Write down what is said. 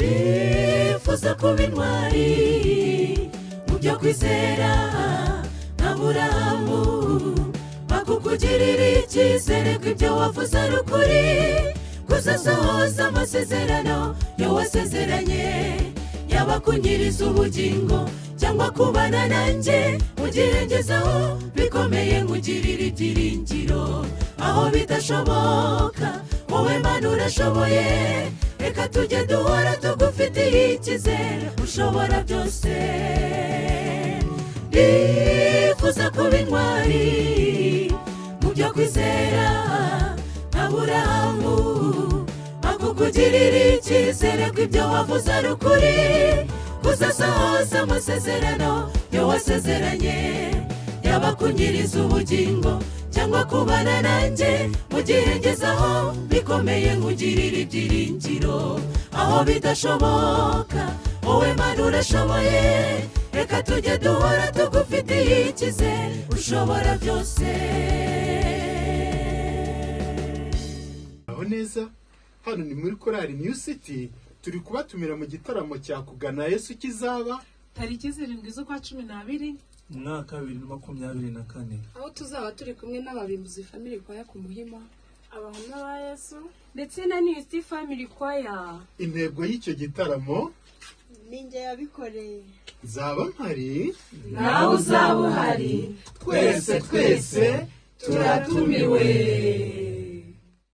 bifuza kuba intwari mu byo kwizera nk'Aburahamu, bakukugirira icyizere ko ibyo wavuze ari ukuri, kuzasohoza amasezerano yo wasezeranye, yaba kunyiriza ubugingo cyangwa kubana nanjye mu gihe ngezeho bikomeye, nkugirira ibyiringiro aho bidashoboka, wowe Mana urashoboye, reka tujye duhora tugufitiye icyizere, ushobora byose. Bifuza kuba intwari mu byo kwizera nk'Aburahamu, bakukugirira icyizere ko ibyo wavuze ari ukuri, kuzasohoza amasezerano yo wasezeranye, yaba kunyiriza ubugingo cyangwa kubana nanjye mu gihe ngezeho bikomeye, nkugirira ibyiringiro aho bidashoboka, wowe Mana urashoboye, reka tujye duhora tugufitiye icyizere, ushobora byose. aho neza hano ni muri korali New City, turi kubatumira mu gitaramo cya Kugana Yesu kizaba tariki 7 z'ukwa 12 mwaka 2024, aho tuzaba turi kumwe n'ababimbuzi family kwaya ku Muhima, Abahamya ba Yesu ndetse na New City family kwaya. intego y'icyo gitaramo ninjye yabikoreye, nzaba mpari nawe uzaba uhari, twese turatumiwe.